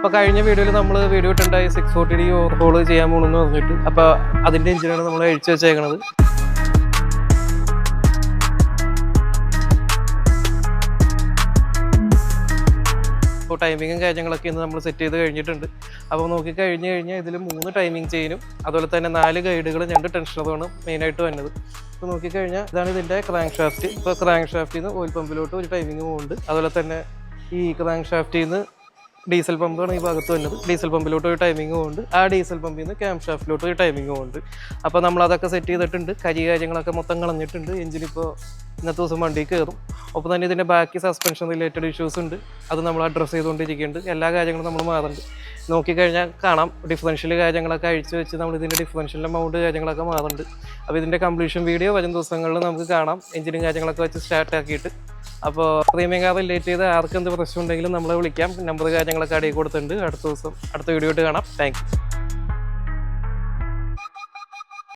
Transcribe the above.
അപ്പോൾ കഴിഞ്ഞ വീഡിയോയിൽ നമ്മൾ വീഡിയോ ഇട്ടുണ്ടായി 640D ഓവർഹോൾ ചെയ്യാൻ പോകണമെന്ന് പറഞ്ഞിട്ട്. അപ്പോൾ അതിൻ്റെ എഞ്ചിനാണ് നമ്മൾ അഴിച്ചു വെച്ചേക്കണത്. അപ്പോൾ ടൈമിങ്ങും കാര്യങ്ങളൊക്കെ ഇന്ന് നമ്മൾ സെറ്റ് ചെയ്ത് കഴിഞ്ഞിട്ടുണ്ട്. അപ്പോൾ നോക്കിക്കഴിഞ്ഞ് കഴിഞ്ഞാൽ ഇതിൽ 3 ടൈമിംഗ് ചെയിനും അതുപോലെ തന്നെ 4 ഗൈഡുകളും 2 ടെൻഷനറുമാണ് മെയിനായിട്ട് വന്നത്. ഇപ്പോൾ നോക്കിക്കഴിഞ്ഞാൽ ഇതാണ് ഇതിൻ്റെ ക്രാങ്ക് ഷാഫ്റ്റ്. ഇപ്പോൾ ക്രാങ്ക് ഷാഫ്റ്റിൽ നിന്ന് ഓയിൽ പമ്പിലോട്ട് ഒരു ടൈമിംഗ് പോകുന്നുണ്ട്. അതുപോലെ തന്നെ ഈ ക്രാങ്ക് ഷാഫ്റ്റിൽ നിന്ന് ഡീസൽ പമ്പാണ് ഈ ഭാഗത്ത് വന്നത്. ഡീസൽ പമ്പിലോട്ട് ഒരു ടൈമിംഗ് പോകുന്നുണ്ട്. ആ ഡീസൽ പമ്പിൽ നിന്ന് ക്യാം ഷാഫ്റ്റിലോട്ട് ഒരു ടൈമിംഗ് പോകുന്നുണ്ട്. അപ്പോൾ നമ്മളതൊക്കെ സെറ്റ് ചെയ്തിട്ടുണ്ട്. കാര്യങ്ങളൊക്കെ മൊത്തം കളഞ്ഞിട്ടുണ്ട്. എഞ്ചിനിപ്പോൾ ഇന്നത്തെ ദിവസം വണ്ടി കയറും. ഒപ്പം തന്നെ ഇതിൻ്റെ ബാക്കി സസ്പെൻഷൻ റിലേറ്റഡ് ഇഷ്യൂസ് ഉണ്ട്. അത് നമ്മൾ അഡ്രസ്സ് ചെയ്തുകൊണ്ടിരിക്കുന്നുണ്ട്. എല്ലാ കാര്യങ്ങളും നമ്മൾ മാറുന്നുണ്ട്. നോക്കിക്കഴിഞ്ഞാൽ കാണാം ഡിഫറൻഷ്യൽ കാര്യങ്ങളൊക്കെ അഴിച്ച് വെച്ച് നമ്മൾ ഇതിൻ്റെ ഡിഫറൻഷ്യൽ എമൗണ്ട് കാര്യങ്ങളൊക്കെ മാറുന്നുണ്ട്. അപ്പോൾ ഇതിൻ്റെ കംപ്ലീഷൻ വീഡിയോ വരും ദിവസങ്ങളിൽ നമുക്ക് കാണാം, എഞ്ചിനും കാര്യങ്ങളൊക്കെ വെച്ച് സ്റ്റാർട്ട് ആക്കിയിട്ട്. അപ്പോൾ പ്രീമിയം കാർ റിലേറ്റ് ചെയ്ത് ആർക്കെന്ത് പ്രശ്നം ഉണ്ടെങ്കിലും നമ്മളെ വിളിക്കാം. നമ്പർ കാര്യങ്ങളൊക്കെ അടിയിൽ കൊടുത്തിട്ടുണ്ട്. അടുത്ത ദിവസം അടുത്ത വീഡിയോ ആയിട്ട് കാണാം. Thank you.